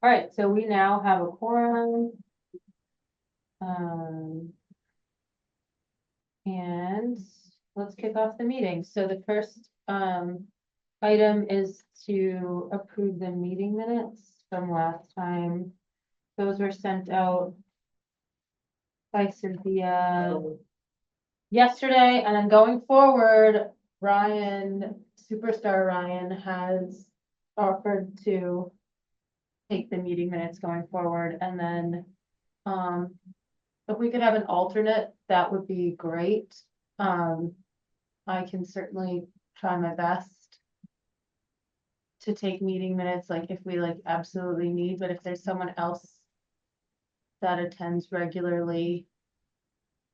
All right, so we now have a quorum. And let's kick off the meeting. So the first item is to approve the meeting minutes from last time. Those were sent out by Cynthia yesterday, and then going forward, Ryan, Superstar Ryan, has offered to take the meeting minutes going forward, and then if we could have an alternate, that would be great. I can certainly try my best to take meeting minutes, like if we absolutely need, but if there's someone else that attends regularly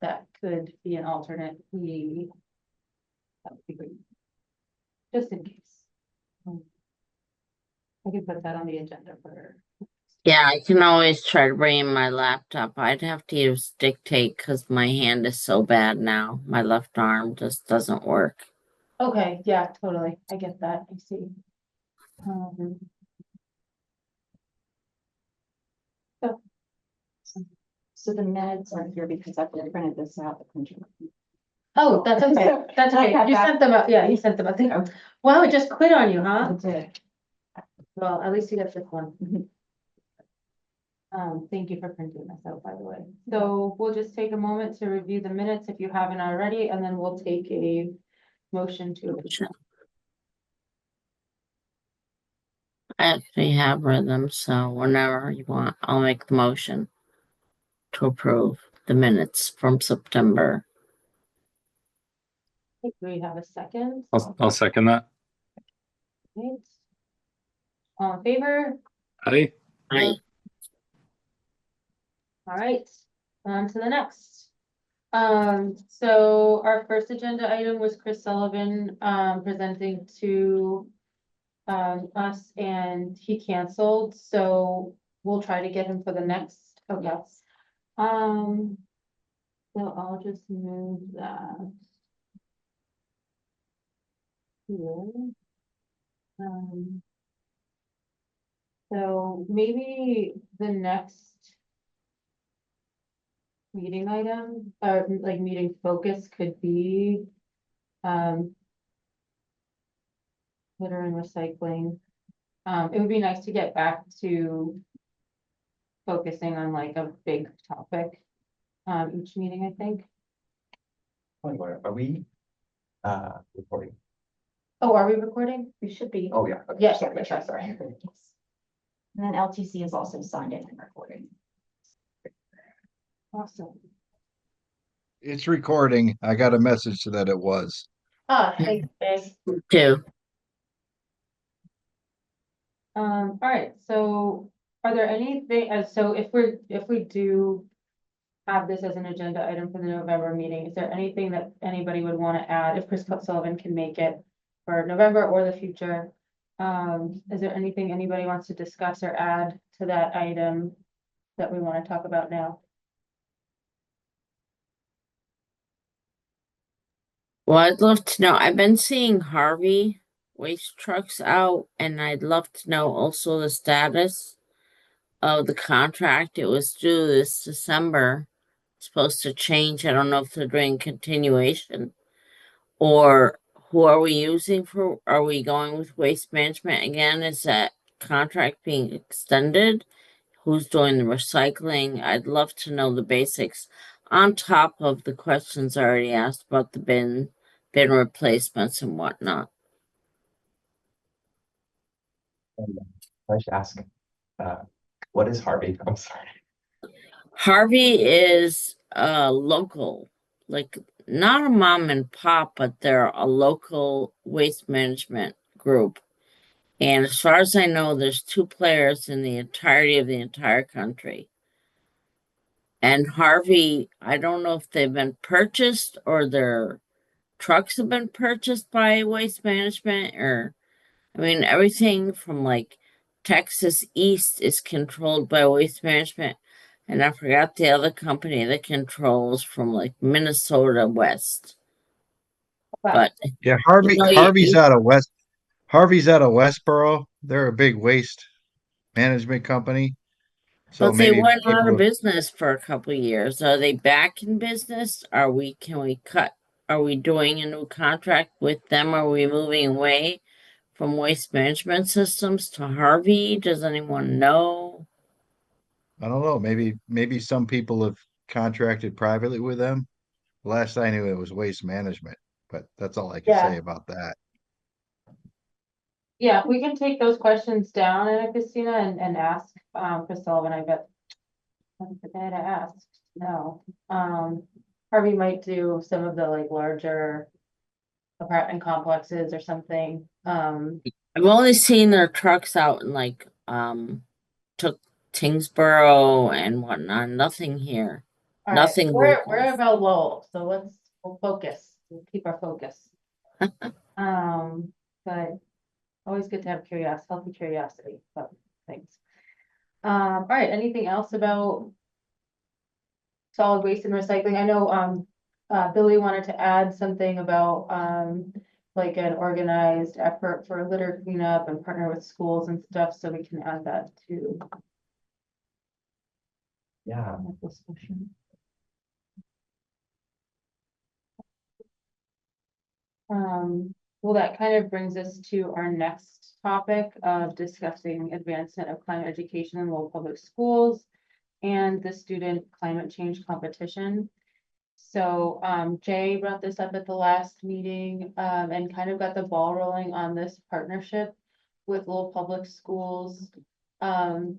that could be an alternate, that would be great. Just in case. I can put that on the agenda for. Yeah, I can always try to bring in my laptop. I'd have to use dictate because my hand is so bad now. My left arm just doesn't work. Okay, yeah, totally. I get that. I see. So the minutes aren't here because I've printed this out. Oh, that's okay. That's okay. You sent them out. Yeah, you sent them out. Okay. Wow, it just quit on you, huh? That's it. Well, at least you got this one. Thank you for printing this out, by the way. So we'll just take a moment to review the minutes if you haven't already, and then we'll take a motion to approve. I actually have read them, so whenever you want, I'll make the motion to approve the minutes from September. Do we have a second? I'll second that. Right. All in favor? Aye. Aye. All right, on to the next. So our first agenda item was Chris Sullivan, presenting to us, and he canceled, so we'll try to get him for the next, oh, yes. So I'll just move that. Here. So maybe the next meeting item, or meeting focus could be litter and recycling. It would be nice to get back to focusing on a big topic each meeting, I think. Are we recording? Oh, are we recording? We should be. Oh, yeah. Okay. Yes, Sorry, sorry. sorry. And then LTC is also signed in and recording. Awesome. It's recording. I got a message that it was. Thanks, Dave. Two. All right, so are there anything, so if we do have this as an agenda item for the November meeting, is there anything that anybody would want to add, if Chris Sullivan can make it for November or the future? Is there anything anybody wants to discuss or add to that item that we want to talk about now? Well, I'd love to know. I've been seeing Harvey waste trucks out, and I'd love to know also the status of the contract. It was due this December. It's supposed to change. I don't know if they're doing continuation or who are we using for? Are we going with Waste Management again? Is that contract being extended? Who's doing the recycling? I'd love to know the basics on top of the questions I already asked about the bin replacements and whatnot. I should ask, what is Harvey? I'm sorry. Harvey is local, not a mom and pop, but they're a local waste management group. And as far as I know, there's 2 players in the entirety of the entire country. And Harvey, I don't know if they've been purchased or their trucks have been purchased by Waste Management, or, I mean, everything from Texas East is controlled by Waste Management. And I forgot the other company that controls from Minnesota West. But Yeah, Harvey, you know, Harvey's out of Westboro. They're a big waste management company. So But they maybe went out of people, business for a couple of years. Are they back in business? Can we cut? Are we doing a new contract with them? Are we moving away from waste management systems to Harvey? Does anyone know? I don't know, maybe some people have contracted privately with them. Last I knew it was Waste Management, but that's all I can say Yeah. about that. Yeah, we can take those questions down, Anna Christina, and ask, Chris Sullivan, I bet. That's the guy to ask, no, Harvey might do some of the like larger apartment complexes or something, I've only seen their trucks out in like took Tingsboro and whatnot. Nothing here. all right, Nothing we're local. about Lowell, so we'll focus, we'll keep our focus. But always good to have curiosity, healthy curiosity about things. All right, anything else about solid waste and recycling? I know, Billy wanted to add something about, like an organized effort for litter cleanup and partner with schools and stuff, so we can add that to Yeah, the discussion. Well, that kind of brings us to our next topic of discussing advancement of climate education in Lowell Public Schools and the student climate change competition. So, Jay brought this up at the last meeting, and kind of got the ball rolling on this partnership with Lowell Public Schools. And,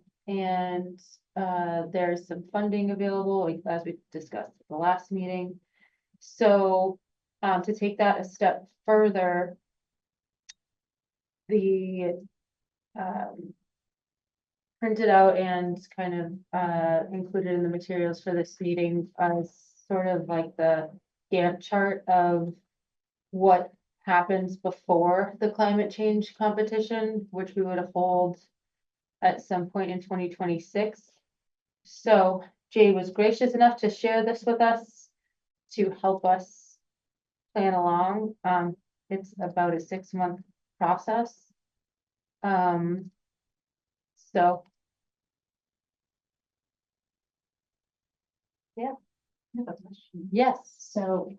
there's some funding available, as we discussed at the last meeting. So, to take that a step further, the, printed out and kind of included in the materials for this meeting as sort of like the Gantt chart of what happens before the climate change competition, which we would hold at some point in 2026. So Jay was gracious enough to share this with us to help us plan along. It's about a 6-month process. So I have a question. yes, So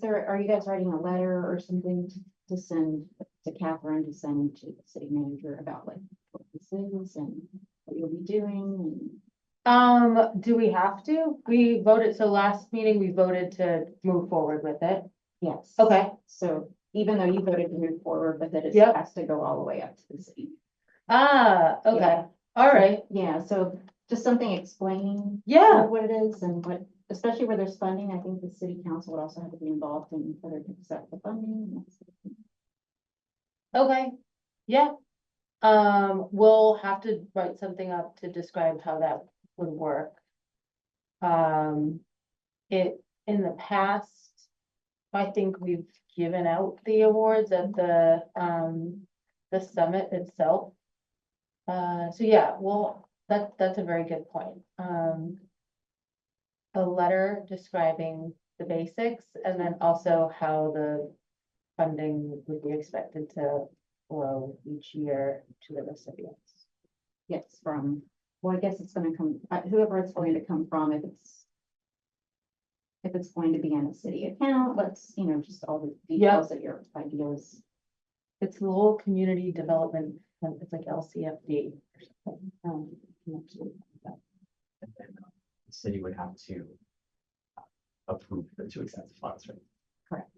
are you guys writing a letter or something to send to Catherine to send to the city manager about like what this is and what you'll be doing? do we have to? We voted, so last meeting, we voted to move forward with it. Yes. Okay. So even though you voted to move forward with it, it Yep. has to go all the way up to the city. Okay, Yeah. all right, Yeah, so just something explaining yeah, what it is and what, especially where there's funding, I think the city council would also have to be involved in whether to accept the funding. And that sort of thing. okay, yeah. We'll have to write something up to describe how that would work. In the past, I think we've given out the awards at the summit itself. So yeah, well, that's a very good point. A letter describing the basics and then also how the funding would be expected to flow each year to the recipients. Yes, well, I guess it's gonna come, whoever it's going to come from, if it's going to be in a city account, let's, just all the details that your ideas. It's the Lowell Community Development, it's like LCFD or something. and then the city would have to approve to accept the funds, right? Correct.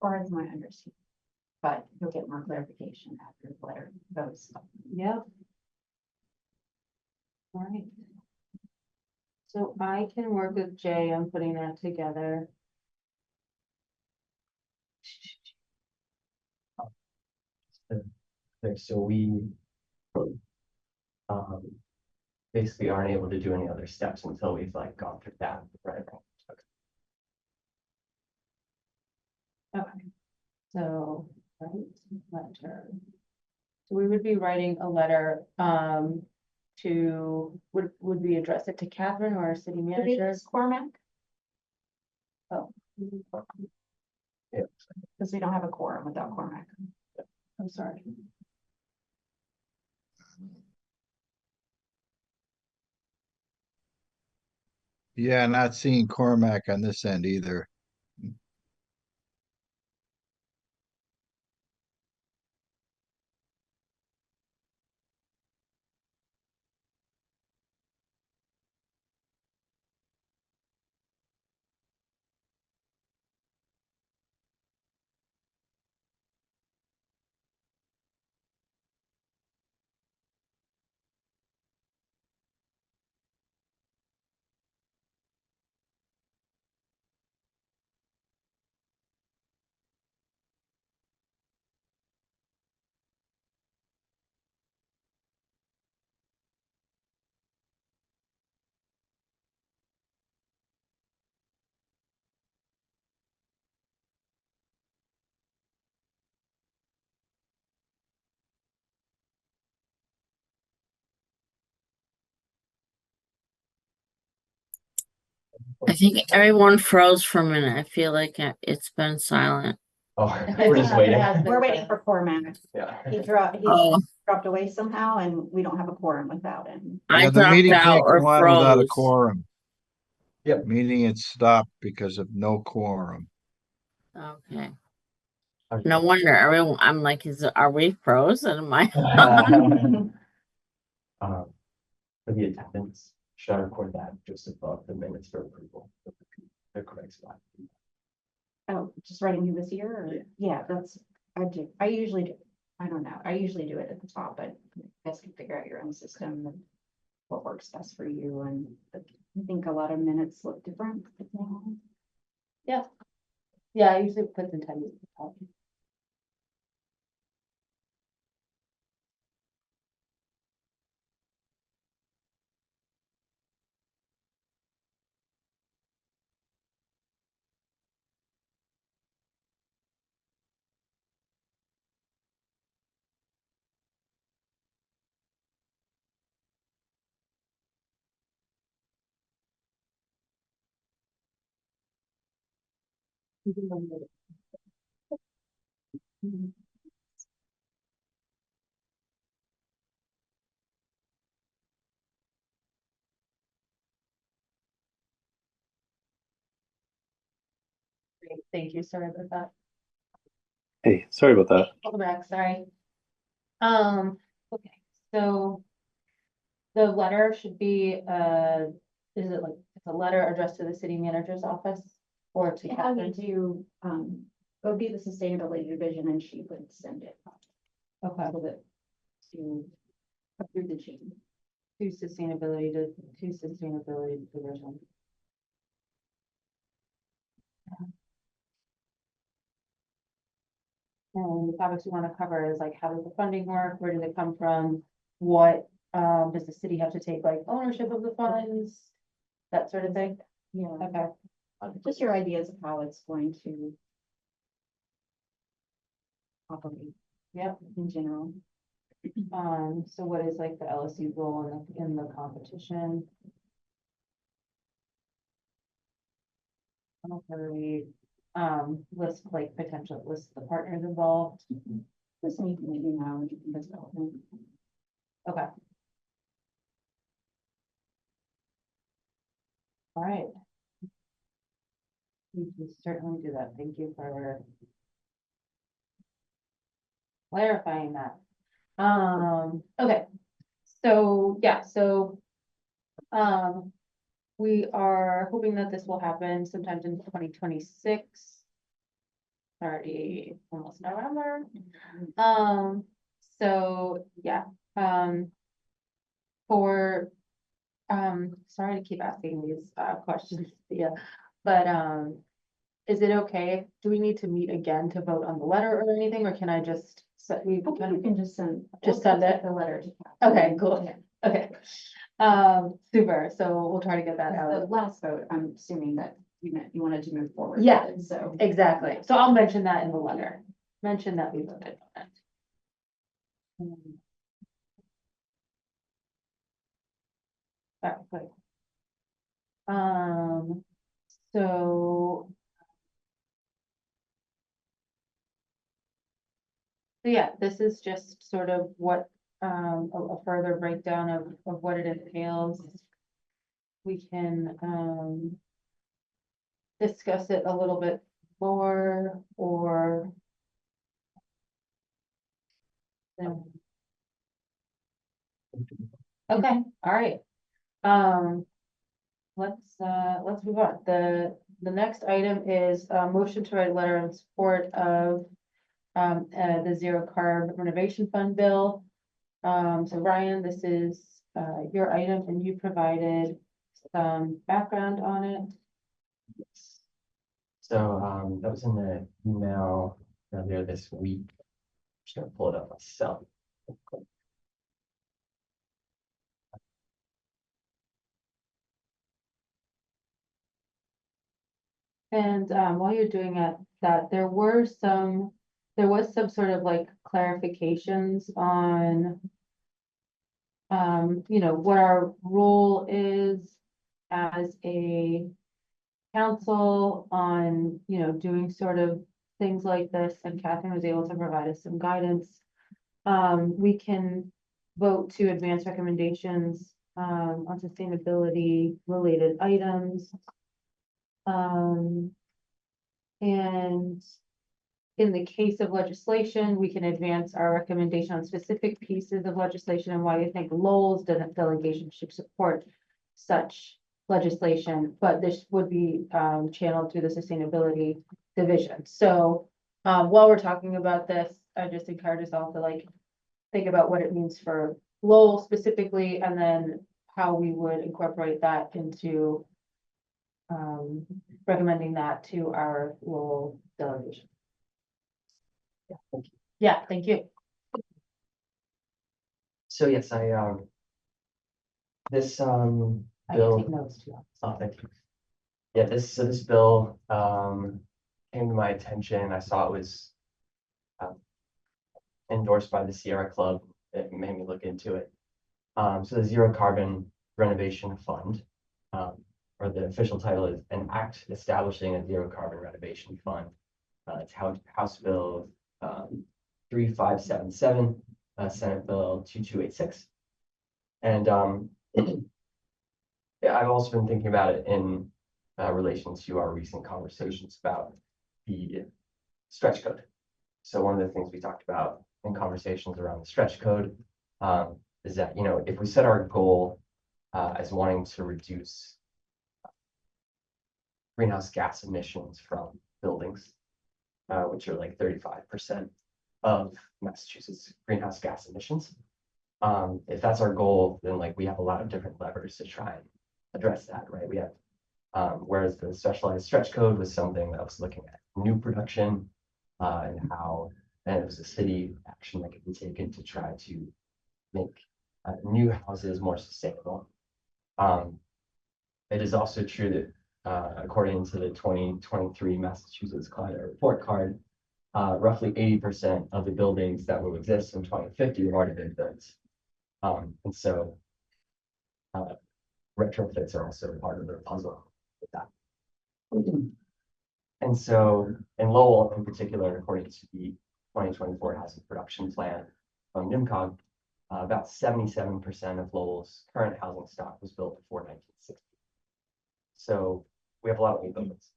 Or as my understanding, but you'll get more clarification after the letter goes. Yep. All right. So I can work with Jay on putting that together. There, so we basically aren't able to do any other steps until we've like gone through that, right? Okay. So, right, letter. So we would be writing a letter, would we address it to Catherine or our city manager? Cormac? Oh. Because we don't have a quorum without Cormac. I'm sorry. Yeah, not seeing Cormac on this end either. I think everyone froze for a minute. I feel like it's been silent. Oh, we're just waiting. We're waiting for Cormac. Yeah. He Oh, dropped away somehow and we don't have a quorum without him. I Yeah, the dropped meeting out can't or go on without a froze. quorum. Yep. Meeting had stopped because of no quorum. Okay. Okay. No wonder everyone, I'm like, are we frozen? Am I? For the attendance, should I record that just above the minutes for approval? The correct spot. Oh, just writing who was here or, yeah, I usually do. I don't know. I usually do it at the top, but you guys can figure out your own system and what works best for you. And I think a lot of minutes look different. Yeah. Yeah, I usually put the time at the top. Great, thank you, sorry about that. Hey, sorry about that. Welcome back, sorry. Okay, so the letter should be, is it like, it's a letter addressed to the city manager's office or to How we Catherine? do, it would be the sustainability division and she would send it Okay, to approve the change. to sustainability division. And the topics we want to cover is like, how does the funding work? Where does it come from? What, does the city have to take like ownership of the funds? That sort of thing? Yeah, Okay, just your ideas of how it's going to operate yep. in general. So what is like the LSU role in the competition? We, list like potential, list the partners involved. Just anything that you know, and you think is relevant. Okay. All right. We can certainly do that. Thank you for clarifying that. Okay. So, yeah, so, we are hoping that this will happen sometime in 2026. Already almost November. So, yeah, for, sorry to keep asking these, questions, yeah, but, is it okay? Do we need to meet again to vote on the letter or anything, or can I just set, we I think kind you of, can just send. Just send it? The letter to Catherine. okay, cool, Yeah. okay. Super, so we'll try to get that The out. last vote, I'm assuming that you wanted to move forward. Yeah. with it, so. Exactly, so I'll mention that in the letter, mention that we voted on it. All right, good. So. So yeah, this is just sort of what, a further breakdown of what it entails. We can, discuss it a little bit more or. Okay, all right. Let's move on. The next item is a motion to write a letter in support of the zero carb renovation fund bill. So Ryan, this is your item and you provided some background on it. Yes. So, that was in the email earlier this week. Just gonna pull it up myself. And while you're doing that, there was some sort of like clarifications on what our role is as a council on, doing sort of things like this, and Catherine was able to provide us some guidance. We can vote to advance recommendations on sustainability related items. And in the case of legislation, we can advance our recommendation on specific pieces of legislation and why you think Lowell's delegation should support such legislation, but this would be channeled through the sustainability division. So while we're talking about this, I just encourage us all to like think about what it means for Lowell specifically, and then how we would incorporate that into recommending that to our Lowell delegation. Yeah, thank you. Yeah, thank you. So yes, this I can bill. take notes too. Oh, thank you. Yeah, this bill came to my attention. I saw it was endorsed by the Sierra Club. It made me look into it. So the Zero Carbon Renovation Fund, or the official title is an act establishing a zero carbon renovation fund. It's House Bill 3577, Senate Bill 2286. And yeah, I've also been thinking about it in relation to our recent conversations about the stretch code. So one of the things we talked about in conversations around the stretch code is that, if we set our goal as wanting to reduce greenhouse gas emissions from buildings, which are like 35% of Massachusetts greenhouse gas emissions. If that's our goal, then like we have a lot of different levers to try and address that, right? We have, whereas the specialized stretch code was something that was looking at new production and how, and it was a city action that could be taken to try to make new houses more sustainable. It is also true that according to the 2023 Massachusetts Climate Report Card, roughly 80% of the buildings that will exist in 2050 have already been built. And so retrofits are also part of the puzzle with that. And so in Lowell in particular, according to the 2024 housing production plan from NIMCOG, about 77% of Lowell's current housing stock was built before 1960. So we have a lot of old buildings.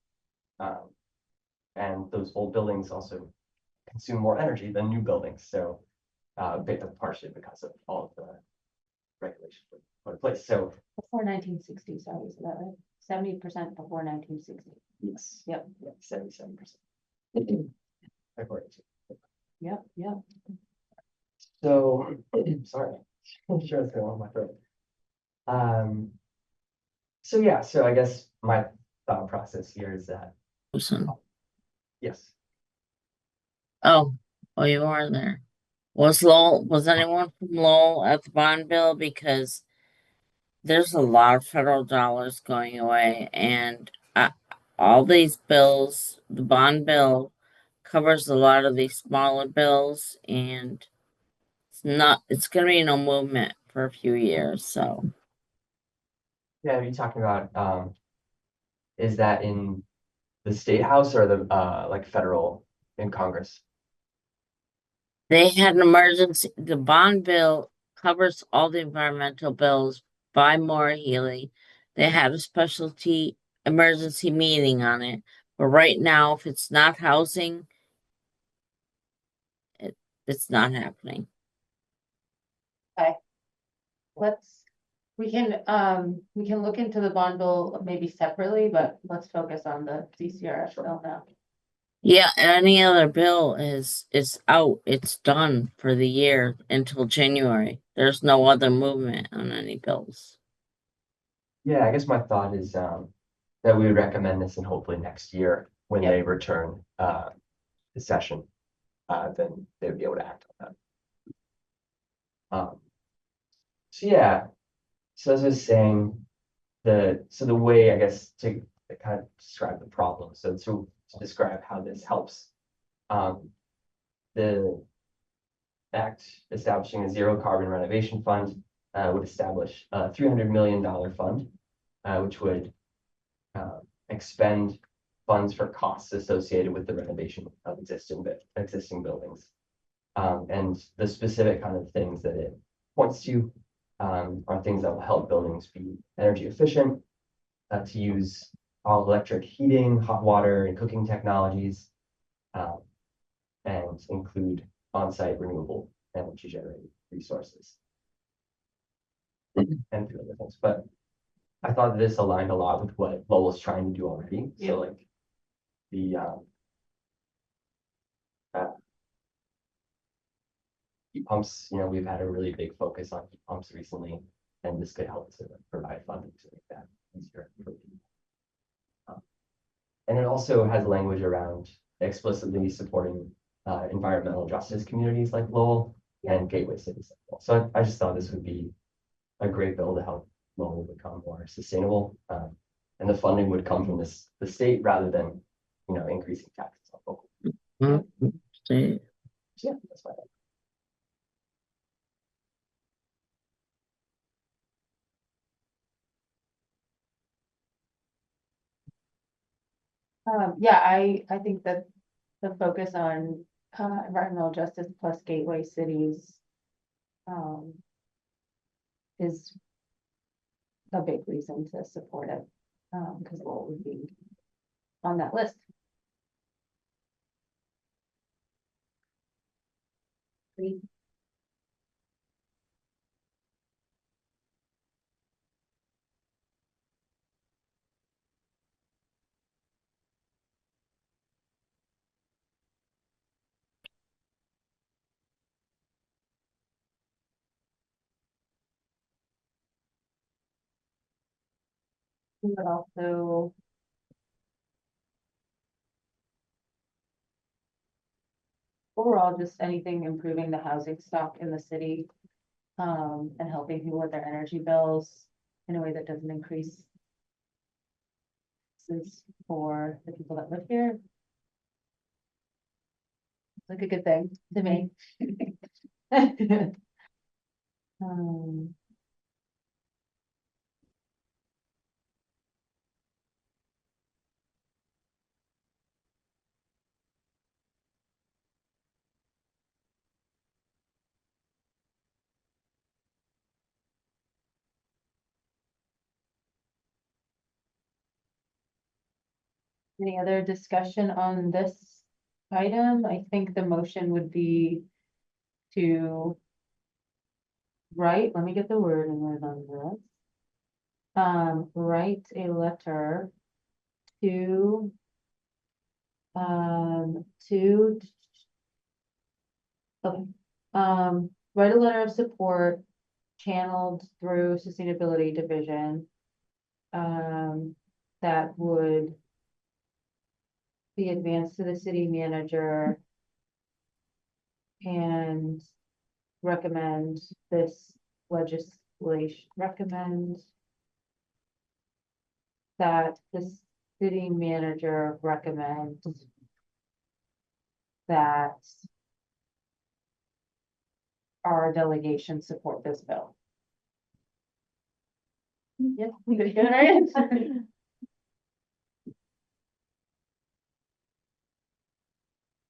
And those old buildings also consume more energy than new buildings. So partially because of all of the regulations put in place. So Before 1960, sorry, is that right? 70% before 1960. yes, Yep. 77%. According to. Yep. So sorry, I'm sure it's going on my throat. So yeah, so I guess my thought process here is that yes. Oh, you are there. Was anyone from Lowell at the bond bill? Because there's a lot of federal dollars going away, and all these bills, the bond bill covers a lot of these smaller bills, and it's gonna be no movement for a few years, so. Yeah, are you talking about is that in the state house or the like federal in Congress? They had an emergency, the bond bill covers all the environmental bills by Maura Healy. They had a specialty emergency meeting on it, but right now, if it's not housing, it's not happening. Let's, we can look into the bond bill maybe separately, but let's focus on the CCRF bill now. Yeah, any other bill is out, it's done for the year until January. There's no other movement on any bills. Yeah, I guess my thought is that we would recommend this and hopefully next year when they return the session, then they would be able to act on that. So yeah, so as I was saying, the way I guess to kind of describe the problem, so to describe how this helps, the act establishing a zero carbon renovation fund would establish a $300 million fund, which would expend funds for costs associated with the renovation of existing buildings. And the specific kind of things that it points to are things that will help buildings be energy efficient, to use all electric heating, hot water, and cooking technologies, and include on-site renewable energy generating resources. And a few other things, but I thought this aligned a lot with what Lowell's trying to do already. Yeah. So like the heat pumps, we've had a really big focus on heat pumps recently, and this could help to provide funding to make that easier for people. And it also has language around explicitly supporting environmental justice communities like Lowell and gateway cities. So I just thought this would be a great bill to help Lowell become more sustainable. And the funding would come from the state rather than, increasing taxes on local. See, So yeah, that's my thought. Yeah, I think that the focus on environmental justice plus gateway cities is a big reason to support it, because Lowell would be on that list. Great. But also overall, just anything improving the housing stock in the city, and helping people with their energy bills in a way that doesn't increase expenses for the people that live here. It's like a good thing to me. Um, Any other discussion on this item? I think the motion would be to write, let me get the word in there on this. Write a letter to okay, write a letter of support channeled through Sustainability Division, that would be advanced to the city manager and recommend this legislation, recommend that the city manager recommends that our delegation support this bill. Yes, we did it right.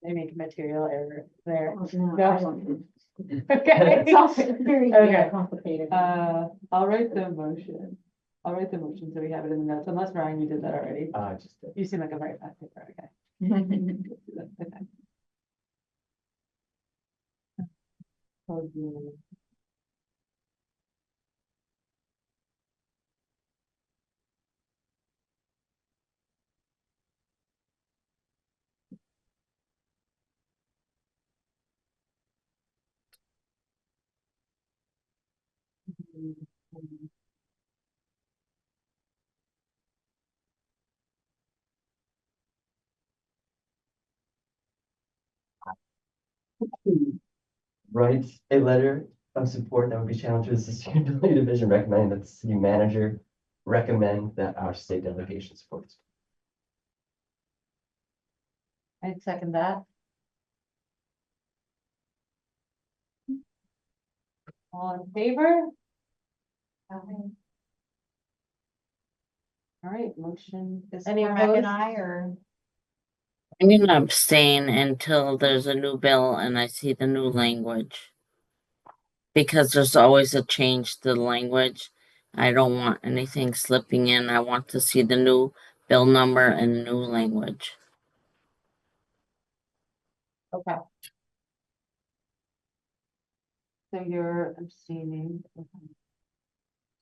They make a material error there. Oh, no, No. I don't- Okay. It's all very Okay. complicated. I'll write the motion. I'll write the motion so we have it in the notes, unless Ryan, you did that already. Just did. You seem like a very fast paper, okay. Okay. Oh, dear. Write a letter of support that would be channeled to the Sustainability Division recommending that the city manager recommend that our state delegation support this. I'd second that. All in favor? All right, motion. Is Any Cormac opposed? and I, or? I'm gonna abstain until there's a new bill and I see the new language. Because there's always a change to the language. I don't want anything slipping in. I want to see the new bill number and the new language. Okay. So you're abstaining. Okay.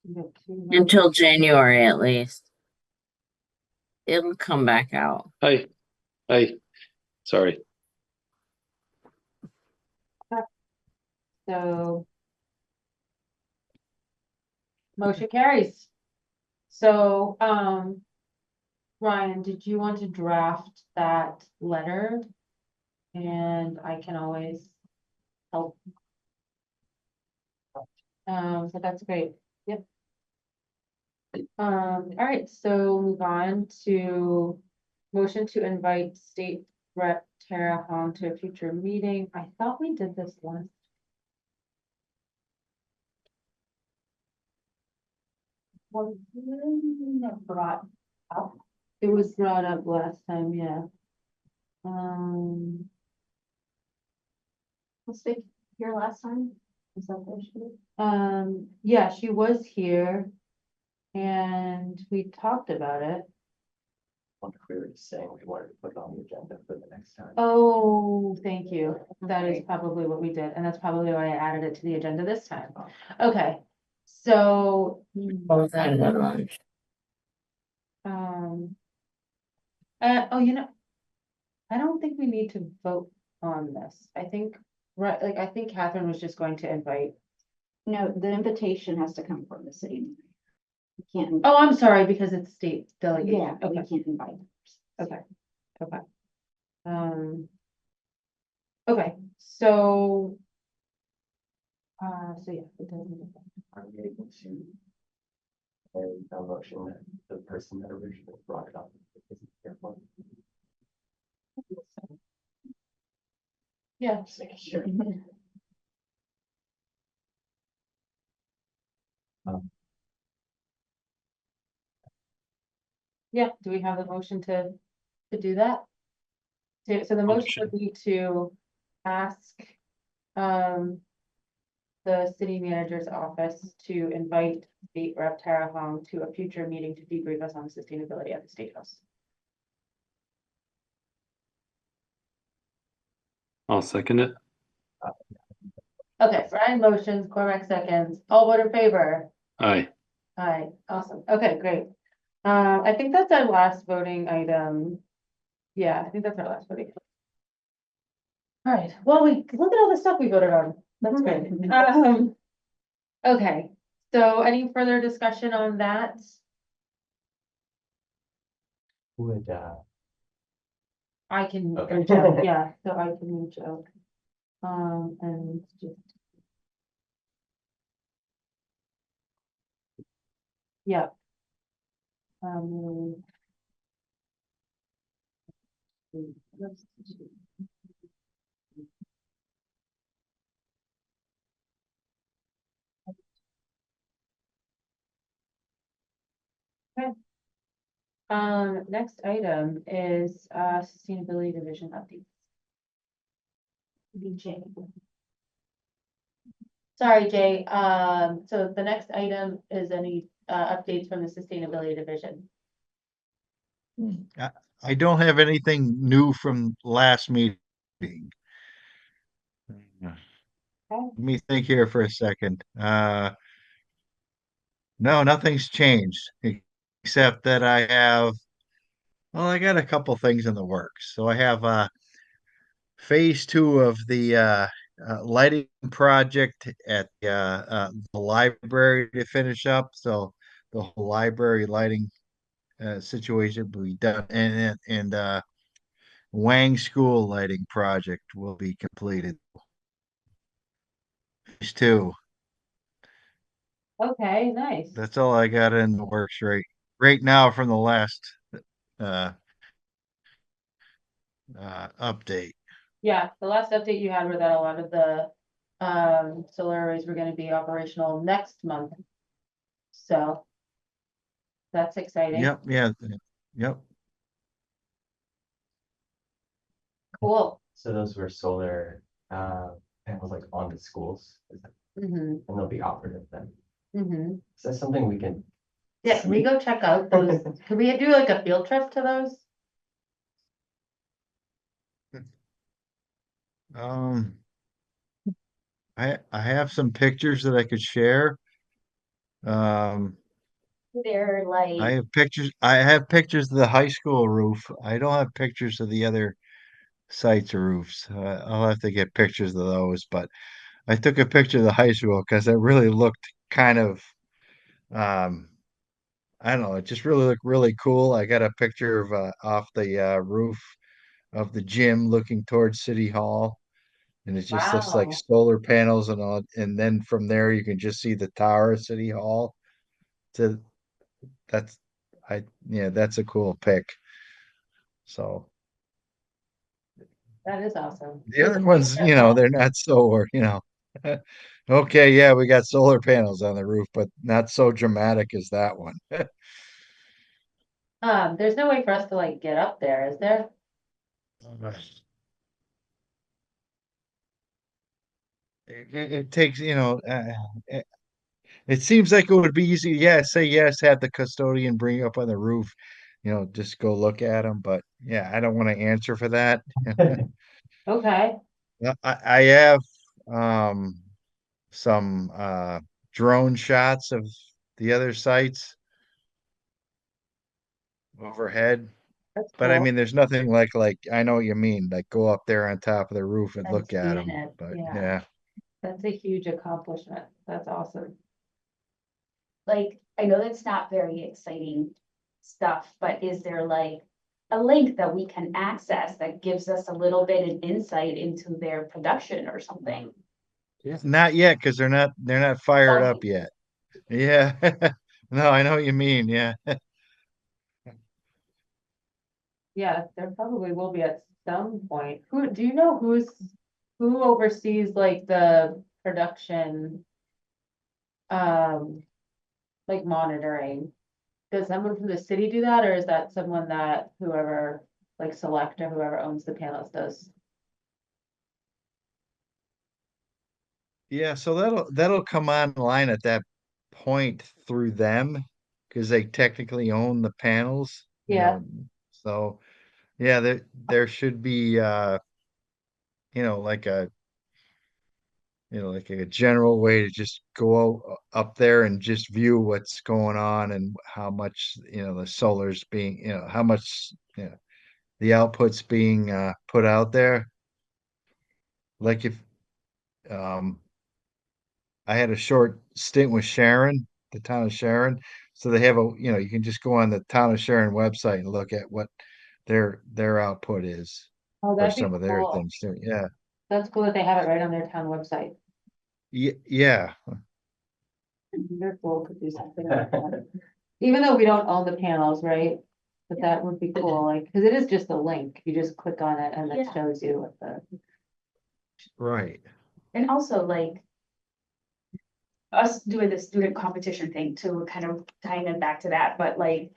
You got two votes. Until January at least. It'll come back out. Hi. Hi. Sorry. So. Motion carries. So, Ryan, did you want to draft that letter? And I can always help. So that's great. Yep. All right, so move on to motion to invite State Rep Tara Hong to a future meeting. I thought we did this once. Was brought up. It was brought up last time, yeah. Was they here last time? Is that what she did? Yeah, she was here. And we talked about it. Wonder if we were just saying we wanted to put it on the agenda for the next time. Oh, thank you. That is Okay. probably what we did, and that's probably why I added it to the agenda this time. Okay, so, Both had at lunch. oh, I don't think we need to vote on this. I think, right, like, I think Catherine was just going to invite. No, the invitation has to come from the city. You can't. Oh, I'm sorry, because it's state Yeah, delegation. we Okay, can't invite. okay, okay. Okay, so. So yeah, it doesn't. Are we able to? And a motion that the person that originally brought it up isn't here for. Yeah, Just making sure. yeah, do we have the motion to do that? So the motion would be to ask, the city manager's office to invite State Rep Tara Hong to a future meeting to debrief us on sustainability at the State House. I'll second it. Okay, Brian motions, Cormac seconds, all vote in favor? Aye. Aye, awesome, okay, great. I think that's our last voting item. Yeah, I think that's our last voting. All right, well, look at all the stuff we voted on, that's great. Okay, so any further discussion on that? Would, I can Okay. reach out, yeah, so I can reach out. And just. Yeah. Okay. Next item is, sustainability division updates. Be Jay. Sorry, Jay. So the next item is any updates from the sustainability division. I don't have anything new from last meeting. Let me think here for a second. No, nothing's changed except that I got a couple things in the works. So I have phase two of the lighting project at the library to finish up. So the whole library lighting situation will be done, and Wang School lighting project will be completed. Phase two. Okay, nice. That's all I got in the works right now from the last uh, update. Yeah, the last update you had were that a lot of the solar arrays were gonna be operational next month. So that's exciting. Yep, yeah, yep. Cool. So those were solar panels like on the schools, Mm-hmm, and they'll be operative then. mm-hmm. Is that something we can? Yeah, can we go check out those? Can we do like a field trip to those? Um, I have some pictures that I could share. Um, They're like, I have pictures of the high school roof. I don't have pictures of the other sites or roofs. I'll have to get pictures of those, but I took a picture of the high school because it really looked kind of, um, I don't know, it just really looked really cool. I got a picture of off the roof of the gym looking towards City Hall. And it just looks like Wow, solar panels and all, and then from there you can just see the tower of City Hall. So that's yeah, that's a cool pic. So that is awesome. the other ones, they're not so, okay, yeah, we got solar panels on the roof, but not so dramatic as that one. There's no way for us to like get up there, is there? It takes, it, it seems like it would be easy. Yeah, say yes, have the custodian bring you up on the roof, just go look at them. But yeah, I don't want to answer for that. Okay, I have um some drone shots of the other sites overhead. that's But I cool. mean, there's nothing like I know what you mean, like go up there on top of the roof and and look at seeing them. it, But yeah. yeah, That's a huge accomplishment. That's awesome. Like, I know that's not very exciting stuff, but is there like a link that we can access that gives us a little bit of insight into their production or something? not yet because they're not fired up Okay. yet. Yeah, no, I know what you mean. Yeah. Yeah, there probably will be at some point. Do you know who oversees like the production, um, like monitoring? Does someone from the city do that, or is that someone that whoever, like Select or whoever owns the panels does? Yeah, so that'll come online at that point through them because they technically own the panels, Yeah, So yeah, there should be like a general way to just go up there and just view what's going on and how much, the solar's being, how much, the output's being put out there. Like if um I had a short stint with Sharon, the town of Sharon. So they have you can just go on the town of Sharon website and look at what their output is oh, for that'd be some of their cool. things too. Yeah. That's cool that they have it right on their town website. Yeah. They're cool to do something like that. Even though we don't own the panels, right? But that would be cool, like, because it is just a link. You just click on it and it Yeah. shows you what the. Right. And also like us doing the student competition thing too, kind of tying it back to that, but like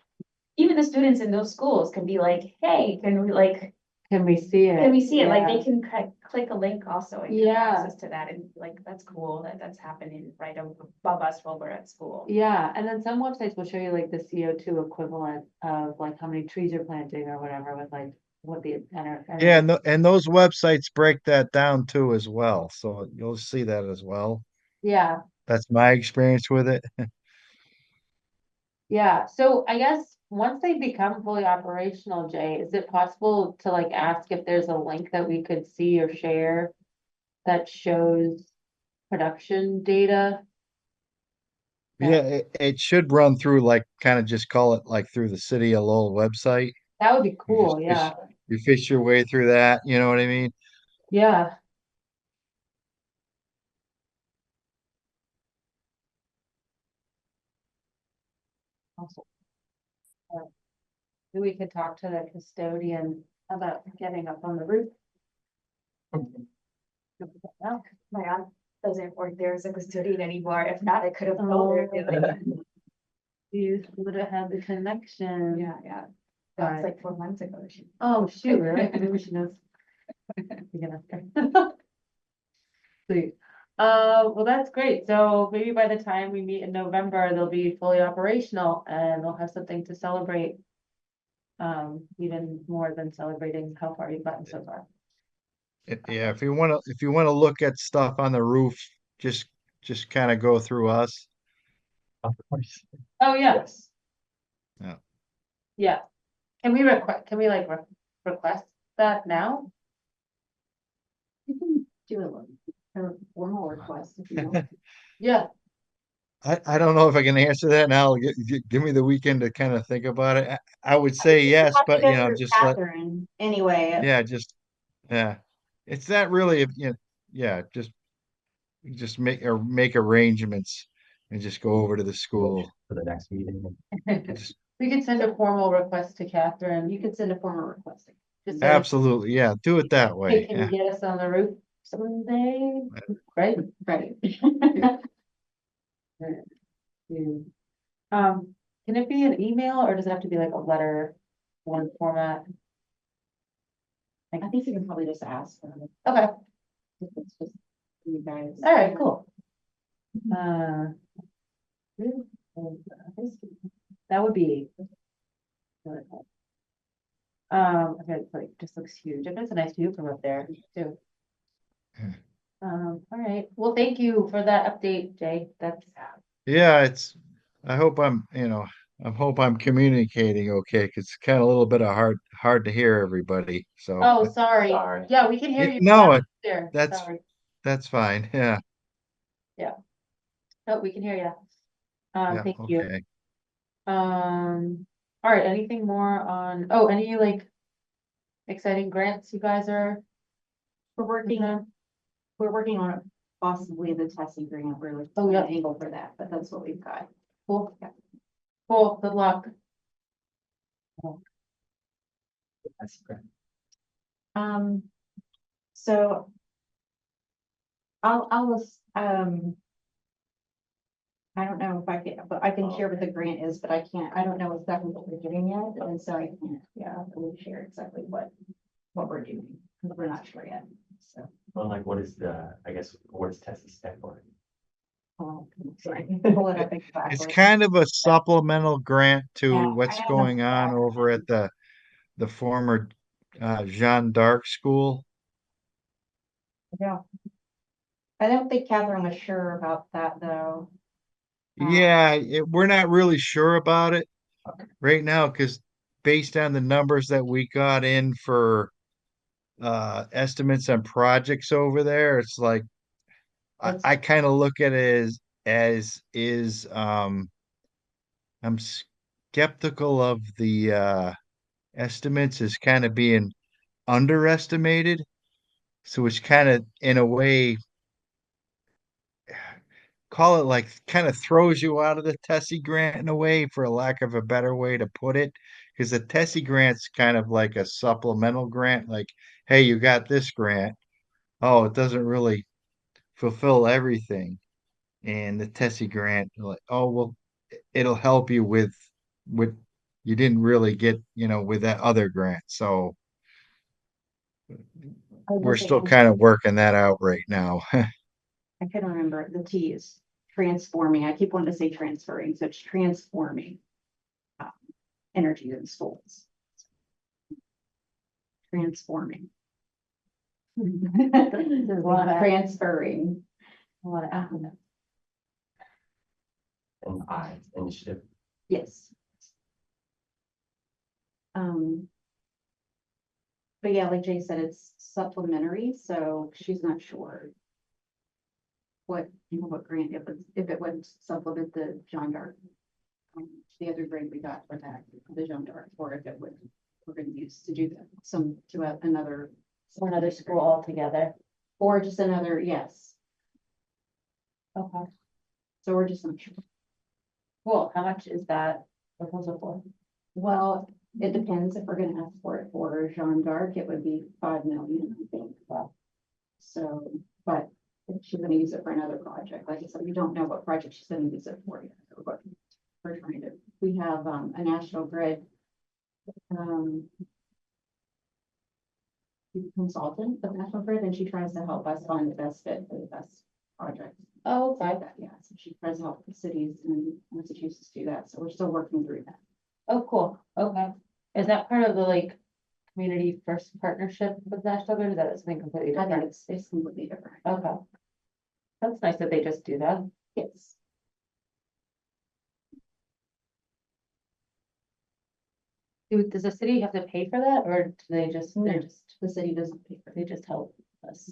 even the students in those schools can be like, hey, can we like, Can we see it? Can we see it? Like Yeah. they can click a link also and get Yeah. access to that, and like, that's cool that that's happening right above us while we're at school. Yeah, and then some websites will show you like the CO2 equivalent of like how many trees you're planting or whatever with like what the. Yeah, and those websites break that down too as well. So you'll see that as well. Yeah, That's my experience with it. yeah. So I guess once they become fully operational, Jay, is it possible to like ask if there's a link that we could see or share that shows production data? Yeah, it should run through like kind of just call it like through the City of Lowell website. That would be You cool, just yeah. you fish your way through that, you know what I mean? Yeah. Awesome. Maybe we could talk to the custodian about getting up on the roof. Well, My aunt doesn't work there as a custodian anymore. If not, I could have told her. Oh. You would have had the connection. Yeah, yeah. Right. That was like 4 months ago. Oh, shoot, really? Maybe she knows. We can ask her. Sweet. Well, that's great. So maybe by the time we meet in November, they'll be fully operational and they'll have something to celebrate. Even more than celebrating how far you've gotten so far. Yeah, if you want to look at stuff on the roof, just kind of go through us. Of course. Oh, yeah, Yes. Yeah. yeah. Can we like request that now? You can do a formal request if you want. Yeah, I don't know if I can answer that now. Give me the weekend to kind of think about it. I would say yes, Have to but go you know, through just let Catherine anyway. yeah, just yeah. It's not really you know, yeah, just make arrangements and just go over to the school. For the next meeting. Just we could send a formal request to Catherine. You could send a formal request. Just say, absolutely, yeah, do it that hey, way. can you Yeah. get us on the roof someday? Right? Right. Mm. Can it be an email or does it have to be like a letter, one format? I think you can probably just ask them. Okay, If it's just you guys. all right, cool. That would be. really cool. Okay, it's like, just looks huge. And it's a nice view from up there too. Yeah. All right. Well, thank you for that update, Jay. That's, Yeah, I hope I hope I'm communicating okay, because it's kind of a little bit of hard to hear everybody. So oh, sorry. Sorry. Yeah, we can hear you. no, loud and clear. that's Sorry. that's fine. Yeah, Oh, we can hear you. yeah, Thank you. okay. All right, anything more on, oh, any like exciting grants you guys are We're working, working on? we're working on possibly the testing grant. We're like, Oh, yeah. angle for that, but that's what we've got. Cool. Cool, good luck. That's great. So. I don't know if I can, but I can share what the grant is, but I don't know exactly what we're doing yet, and so I can't, yeah, we'll share exactly what we're doing, because we're not sure yet, so. Well, like, what is I guess, what does Tessie stand for? Sorry. Pull it up It's exactly. kind of a supplemental grant to Yeah, what's I don't know going on that. over at the former Jeanne d'Arc school. Yeah. I don't think Catherine was sure about that, though. Yeah, we're not really sure about it right now because based on the numbers that we got in for estimates on projects over there, it's like I kind of look at it as is I'm skeptical of the estimates as kind of being underestimated. So it's kind of in a way call it like kind of throws you out of the Tessie grant in a way, for a lack of a better way to put it. Because the Tessie grant's kind of like a supplemental grant, like, hey, you got this grant. Oh, it doesn't really fulfill everything. And the Tessie grant, like, oh well, it'll help you with you didn't really get, with that other grant. So we're still kind of working that out right now. I couldn't remember the T is transforming. I keep wanting to say transferring, so it's transforming energy in schools. Transforming. There's a lot of, Transferring. a lot of acronyms. And I, initiative. Yes. But yeah, like Jay said, it's supplementary, so she's not sure. What grant, if it would supplement the John Dark. The other grant we got for that, the John Dark, or if it would, we're gonna use to do that, another. For another school altogether. Or just another, yes, Okay, so we're just not sure. cool. How much is that proposal for? Well, it depends if we're gonna ask for it for Jean d'Arc, it would be 5 million, I think. So, but if she's gonna use it for another project, like I said, we don't know what project she's gonna use it for yet. But we're trying to, we have a National Grid consultant of National Grid, and she tries to help us find the best fit for the best project. Oh, okay. Like that, yeah, so she tries to help the cities in Massachusetts do that, so we're still working through that. Oh, cool. Okay. Is that part of the like community first partnership with National Grid? Or is that something completely I think different? it's completely different. Okay. That's nice that they just do that. Yes. Does the city have to pay for that or do they just, No. they're just, The city doesn't pay for it. they just help us?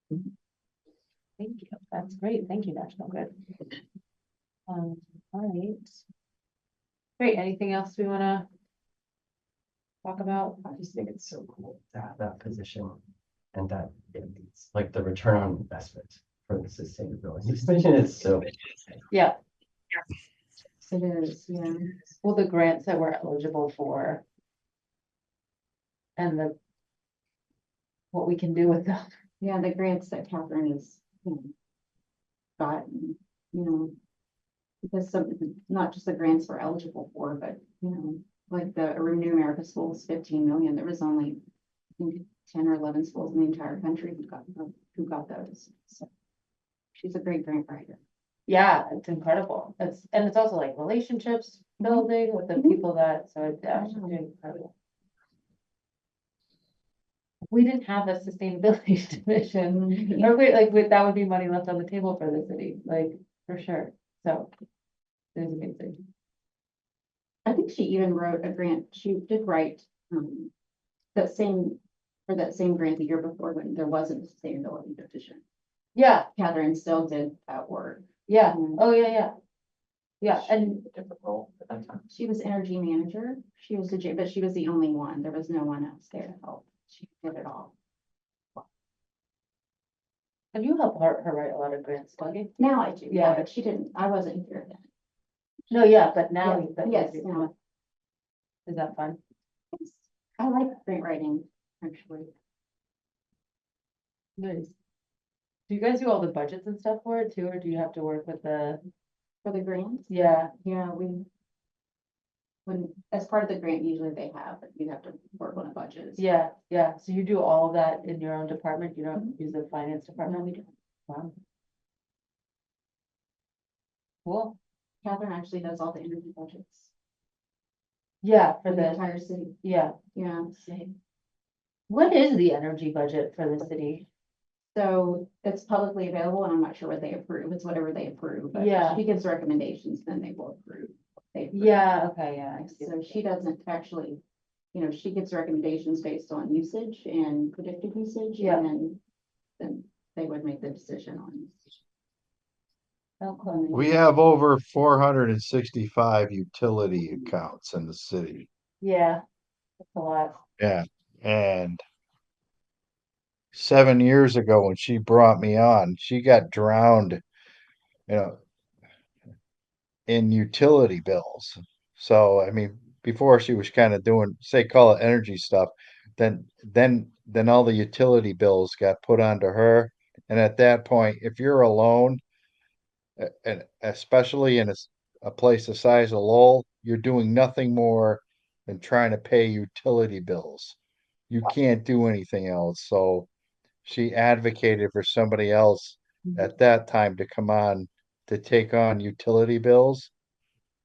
Thank you. That's great. Thank you, National Grid. All right. Great. Anything else we wanna talk about? I just think it's so cool to have that position and that it's like the return on investment for the sustainability. This vision is so. Yeah, It is, yeah. well, the grants that we're eligible for. And what we can do with them. Yeah, the grants that Catherine has, gotten, because not just the grants we're eligible for, but, like the Renew America Schools, 15 million, there was only, I think, 10 or 11 schools in the entire country who got those. So she's a great grant writer. Yeah, it's incredible. It's also like relationships building with the people so it's actually doing incredible. If we didn't have a sustainability division, or that would be money left on the table for the city, like, for sure. So it is amazing. I think she even wrote a grant, she did write, that same grant the year before when there wasn't a sustainability division. Yeah, Catherine still did that work. yeah. Mhm. Oh, yeah, yeah. Yeah, and Different role at that time. She was energy manager. She was but she was the only one. There was no one else there to help. She did it all. and you help her write a lot of grants, don't you? Now I do, Yeah. but she didn't, I wasn't here then. No, yeah, but now. Yeah, that you yes, do. now. Is that fun? I like grant writing, actually. Nice. Do you guys do all the budgets and stuff for it too, or do you have to work with For the grants, yeah, yeah, as part of the grant, usually they but you have to work on a budget. yeah, so you do all of that in your own department, you don't use the finance No, department? we don't. Wow. Cool, Catherine actually does all the energy budgets yeah, for for the the, entire city. yeah, Yeah. what is the energy budget for the city? So it's publicly available and I'm not sure what they approve. It's whatever they approve, but Yeah. she gives recommendations, then they will approve. They approve. Yeah, okay, yeah, I see. So she doesn't actually, she gives recommendations based on usage and predicted usage. Yeah. And then they would make the decision on. Okay. We have over 465 utility accounts in the city. Yeah, that's a lot. Yeah, and 7 years ago when she brought me on, she got drowned, you know, in utility bills. So, I mean, before she was kind of doing, say, call it energy stuff, then all the utility bills got put onto her. And at that point, if you're alone, and especially in a place the size of Lowell, you're doing nothing more than trying to pay utility bills. you can't do anything else. So she advocated for somebody else at that time to come on to take on utility bills,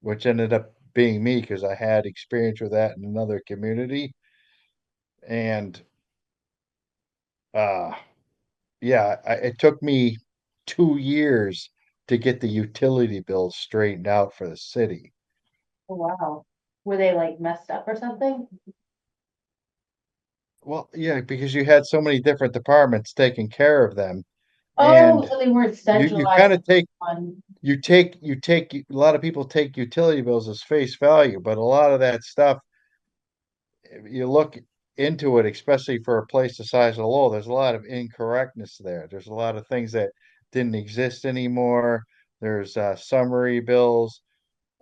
which ended up being me because I had experience with that in another community. And uh yeah, it took me 2 years to get the utility bills straightened out for the city. Oh, wow. Were they like messed up or something? Well, yeah, because you had so many different departments taking care of them. Oh, And so they weren't you kind centralized of take on, a lot of people take utility bills as face value, but a lot of that stuff, if you look into it, especially for a place the size of Lowell, there's a lot of incorrectness there. There's a lot of things that didn't exist anymore. There's summary bills.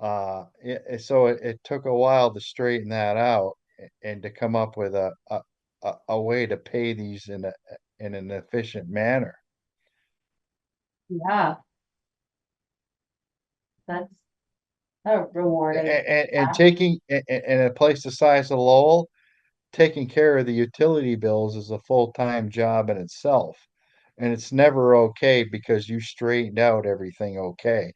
So it took a while to straighten that out and to come up with a way to pay these in an efficient manner. yeah, that's a rewarding. And task. taking in a place the size of Lowell, taking care of the utility bills is a full-time job in itself. And it's never okay because you straightened out everything okay.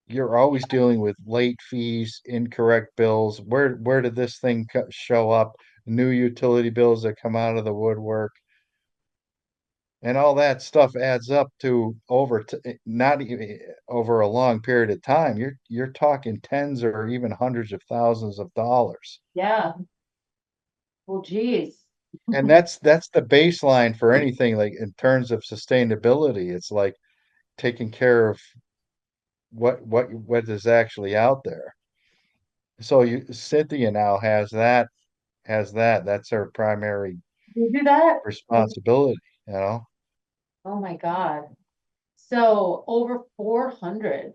You're always dealing with late fees, incorrect bills. Where did this thing show up? New utility bills that come out of the woodwork. And all that stuff adds up to not even over a long period of time. You're talking tens or even hundreds of thousands of dollars. Yeah. Well, geez. And that's the baseline for anything like in terms of sustainability. It's like taking care of what is actually out there. So Cynthia now has that. That's her primary You do that? responsibility, you know? Oh my God. So over 400.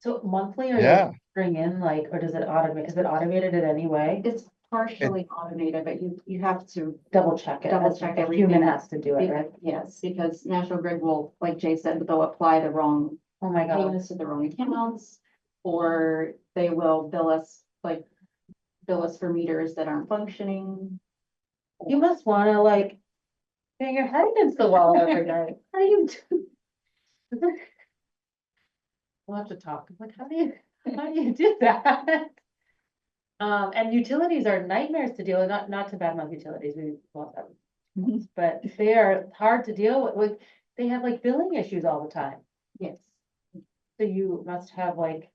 So monthly, are you like Yeah. bring in like, or does it automate, is it automated in any way? It's partially automated, but you have to Double check it. double That's check what a everything. Human has to do it, right? Yes, because National Grid will, like Jay said, they'll apply the wrong Oh my God. payments to the wrong accounts. Or they will bill us for meters that aren't functioning. You must wanna like bang your head against the wall every night. How do you do? We'll have to talk. Like, how do you do that? And utilities are nightmares to deal with, not to badmouth utilities, we love them. But they are hard to deal with, like, they have like billing issues all the time. Yes. So you must have like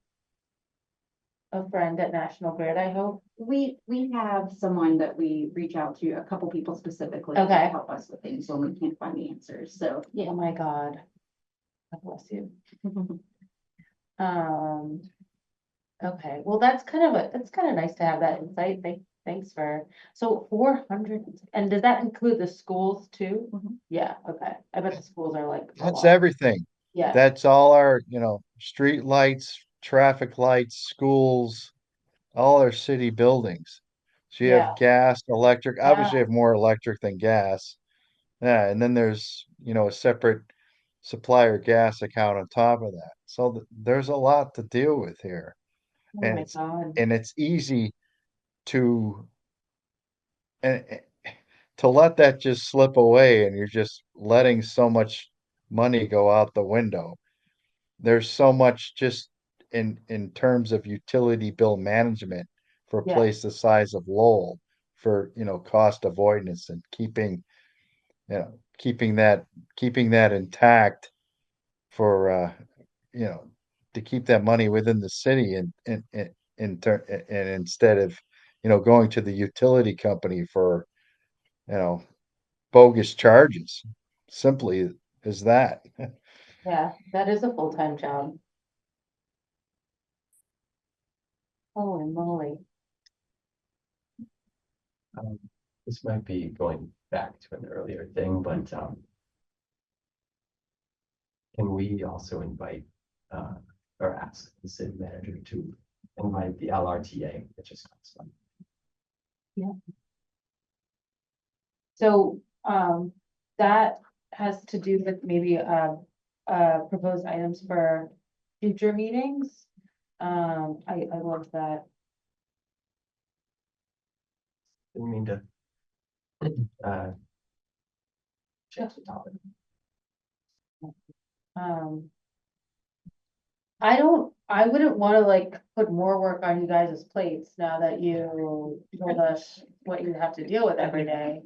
a friend at National Grid, I hope. We have someone that we reach out to, a couple people specifically. To Okay. help us with things when we can't find the answers, so, yeah. Oh my God. God bless you. Okay, well, that's kind of nice to have that insight. Thanks for, so 400, and does that include the schools too? Mhm. Yeah, okay. I bet the schools are like a That's lot. everything. Yeah, That's all our, street lights, traffic lights, schools, all our city buildings. So you yeah, have gas, electric, obviously yeah, you have more electric than gas. Yeah, and then there's, a separate supplier gas account on top of that. So there's a lot to deal with here. oh And my it's God, and it's easy to and to let that just slip away and you're just letting so much money go out the window. There's so much just in terms of utility bill management for a yeah, place the size of Lowell for, cost avoidance and keeping that intact for you know to keep that money within the city and instead of going to the utility company for you know bogus charges. Simply as that. yeah, that is a full-time job. Holy moly. This might be going back to an earlier thing, but can we also invite or ask the city manager to invite the LRTA, which is constant. So, that has to do with maybe, proposed items for future meetings. I love that. Didn't mean to Uh, Chance with topic. Um. I wouldn't wanna like put more work on you guys' plates now that you told us what you have to deal with every day.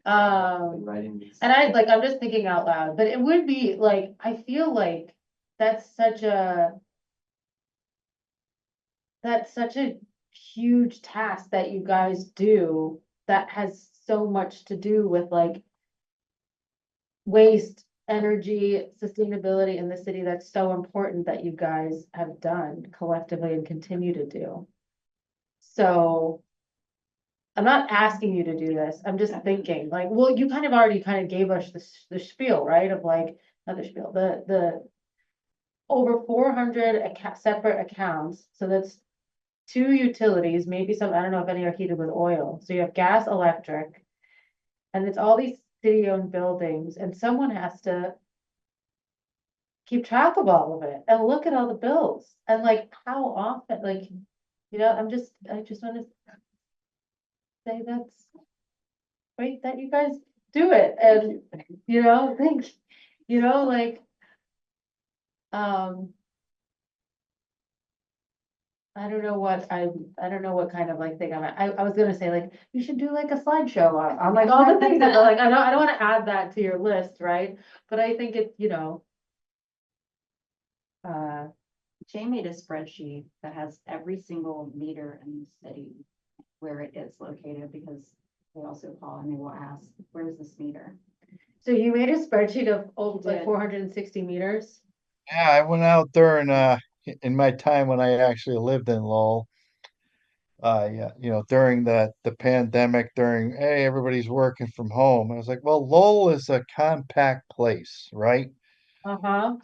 Writing these. And I'm just thinking out loud, but it would be like, I feel like that's such a. That's such a huge task that you guys do that has so much to do with like. Waste, energy, sustainability in the city that's so important that you guys have done collectively and continue to do. So. I'm not asking you to do this, I'm just thinking, like, well, you kind of already kind of gave us the spiel, right, of like, not the spiel, the. Over 400 separate accounts, so that's 2 utilities, maybe some, I don't know if any are heated with oil, so you have gas, electric. And it's all these city-owned buildings, and someone has to. Keep track of all of it and look at all the bills and like how often, like, I just wanna. Say that's. Great that you guys do it and, think, like. Um. I don't know what kind of like thing I was gonna say, like, you should do like a slideshow on like all the things that, like, I don't wanna add that to your list, right? But I think it, Uh, Jay made a spreadsheet that has every single meter in the city where it is located, because they also call and they will ask, where's this meter? so you made a spreadsheet of like did. 460 meters? Yeah, I went out there and in my time when I actually lived in Lowell, yeah, during the pandemic, during hey, everybody's working from home. I was like, well, Lowell is a compact place, right? Uh-huh,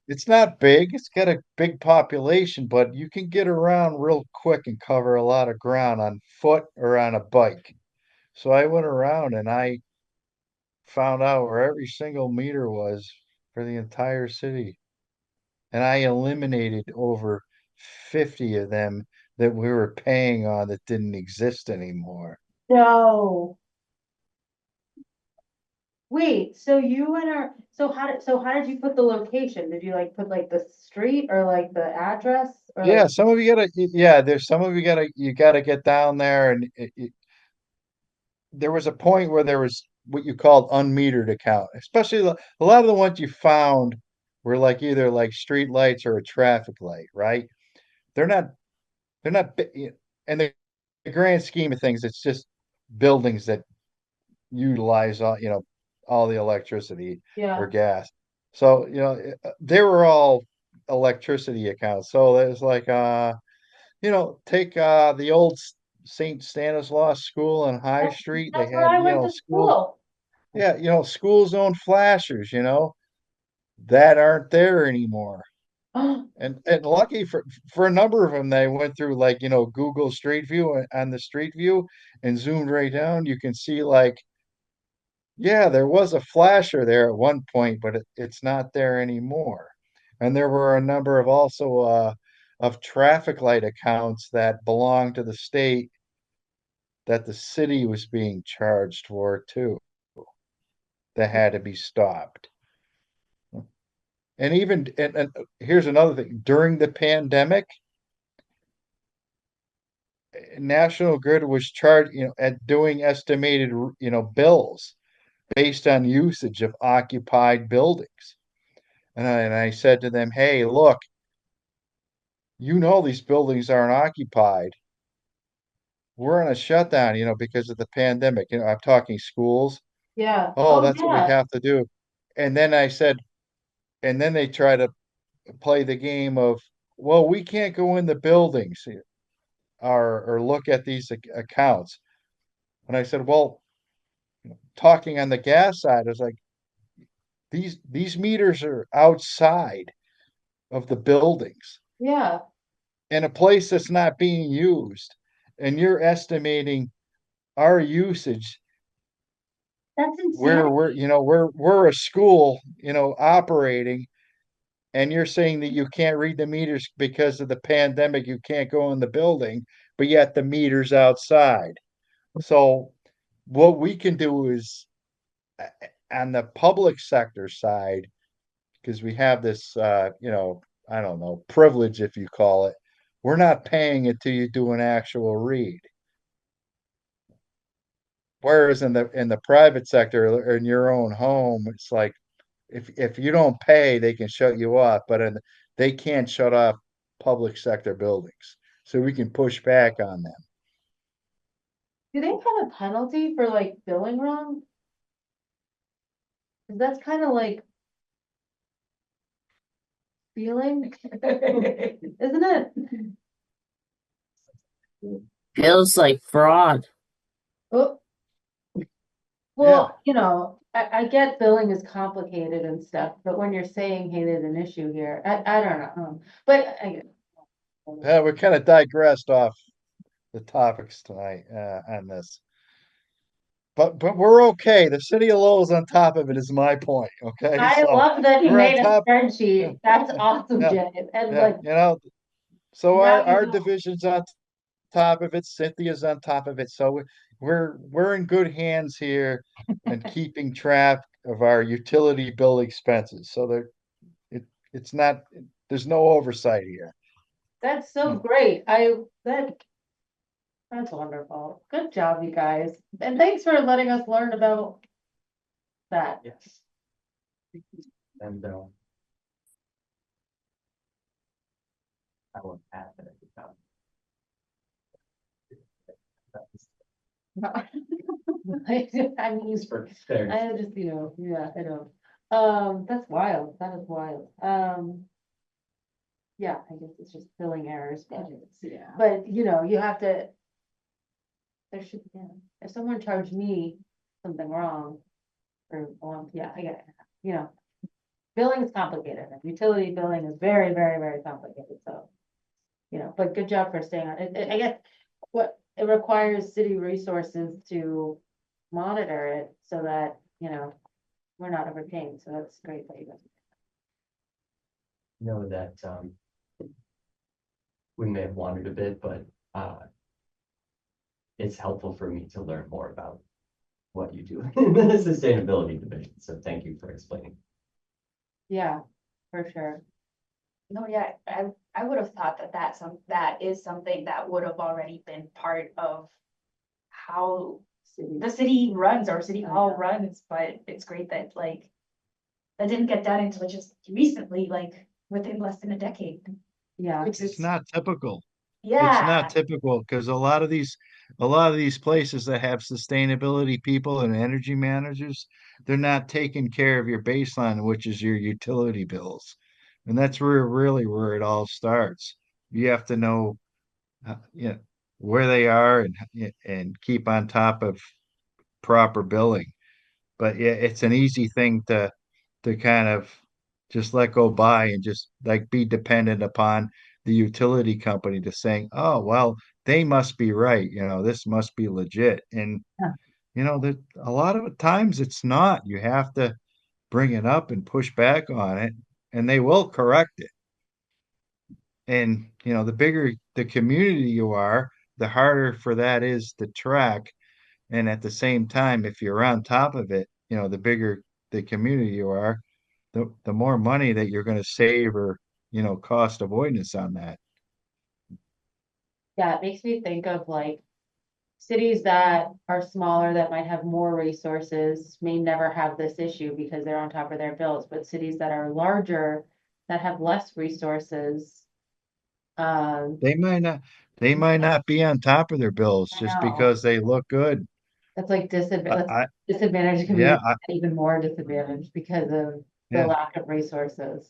It's not big, it's got a big population, but you can get around real quick and cover a lot of ground on foot or on a bike. So I went around and I found out where every single meter was for the entire city. And I eliminated over 50 of them that we were paying on that didn't exist anymore. no. Wait, so you and our, so how did you put the location? Did you like put like the street or like the address or Yeah, like? some of you gotta, yeah, there's some of you gotta get down there and there was a point where there was what you called unmetered account, especially a lot of the ones you found were like either like street lights or a traffic light, right? They're not, they're not, and the grand scheme of things, it's just buildings that utilize all the electricity or Yeah, gas. So, they were all electricity accounts. So there's like take the old St. Stanislaus School on High Street. They that's where had, I went to schools, school. yeah, school zone flashers, that aren't there anymore. And lucky for a number of them, they went through like, Google Street View on the Street View and zoomed right down. You can see like, yeah, there was a flasher there at one point, but it's not there anymore. And there were a number of also of traffic light accounts that belong to the state that the city was being charged for too, that had to be stopped. And even and here's another thing. During the pandemic, National Grid was charged, at doing estimated, bills based on usage of occupied buildings. And I said to them, hey, look, these buildings aren't occupied. We're on a shutdown, because of the pandemic. I'm talking schools. Yeah, Oh, oh, that's what we yeah, have to do. And then I said, and then they try to play the game of, well, we can't go in the buildings or look at these accounts. And I said, well, talking on the gas side, I was like, these meters are outside of the buildings yeah, in a place that's not being used. And you're estimating our usage that's where insane. we're a school, operating, and you're saying that you can't read the meters because of the pandemic, you can't go in the building, but yet the meters outside. So what we can do is on the public sector side, because we have this, I don't know, privilege, if you call it. We're not paying it till you do an actual read. Whereas in the private sector or in your own home, it's like if you don't pay, they can shut you off, but they can't shut off public sector buildings. So we can push back on them. Do they have a penalty for like billing wrong? 'Cause that's kind of like stealing, isn't it? Feels like fraud. Oh. Well, I get billing is complicated and stuff, but when you're saying, hey, there's an issue here, I don't know, but I. We kind of digressed off the topics tonight on this. But we're okay. The city of Lowell's on top of it is my point. Okay. I So love that you we're on made a top. spreadsheet, that's awesome, Yeah, Jay, and yeah, like, so now you our know. division's on top of it, Cynthia's on top of it, so we're in good hands here and keeping track of our utility bill expenses, so it it's not, there's no oversight here. That's so Hmm. great, that's wonderful, good job, you guys, and thanks for letting us learn about that. Yes. And, I won't add that. I mean, It's for fairness. I just, yeah, I know. That's wild. That is wild. Yeah, I guess it's just billing errors, Yeah. but you have to. There should, yeah, if someone charged me something wrong, or, yeah, I get it, billing is complicated, and utility billing is very, very, very complicated, so. But good job for staying on it. I guess what it requires city resources to monitor it so that, we're not overpaying. So that's great that you guys. Know that, we may have wandered a bit, but, it's helpful for me to learn more about what you do in the sustainability division. So thank you for explaining. Yeah, for sure. No, yeah, I would have thought that that is something that would have already been part of how the city runs or city hall runs, but it's great that like that didn't get done until just recently, like within less than a decade. Yeah, Which It's is, not typical. It's yeah, not typical because a lot of these places that have sustainability people and energy managers, they're not taking care of your baseline, which is your utility bills. And that's where it all starts. You have to know, where they are and keep on top of proper billing. But yeah, it's an easy thing to kind of just let go by and just like be dependent upon the utility company to saying, oh, well, they must be right, this must be legit. And Yeah. that a lot of times it's not. You have to bring it up and push back on it, and they will correct it. And the bigger the community you are, the harder for that is to track. And at the same time, if you're on top of it, the bigger the community you are, the more money that you're going to save or, cost avoidance on that. yeah, it makes me think of like cities that are smaller that might have more resources may never have this issue because they're on top of their bills, but cities that are larger that have less resources. They might not, they might not be on top of their bills I just know. because they look good. That's like I, disadvantaged yeah, community, even more disadvantaged because of the yeah, lack of resources.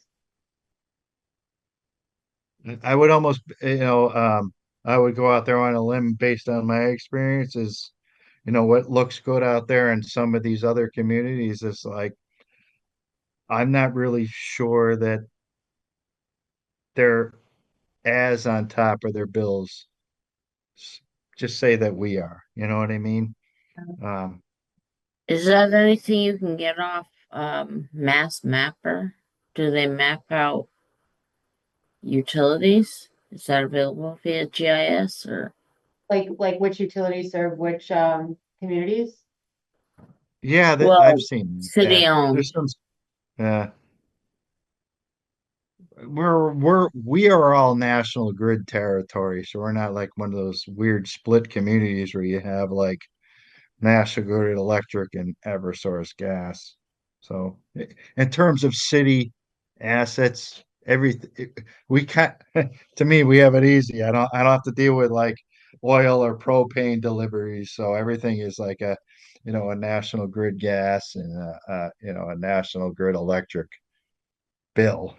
I would almost, I would go out there on a limb based on my experiences. What looks good out there in some of these other communities is like, I'm not really sure that they're as on top of their bills. S- Just say that we are, you know what I mean? Um, Is that anything you can get off Mass Mapper? Do they map out utilities? Is that available via GIS or? Like which utilities serve which communities? Yeah, that Well, I've seen city that. owned. There's some, yeah. We are all national grid territory, so we're not like one of those weird split communities where you have like National Grid Electric and Eversource Gas. So in terms of city assets, everything we can to me, we have it easy. I don't have to deal with like oil or propane deliveries. So everything is like a National Grid gas and a National Grid electric bill.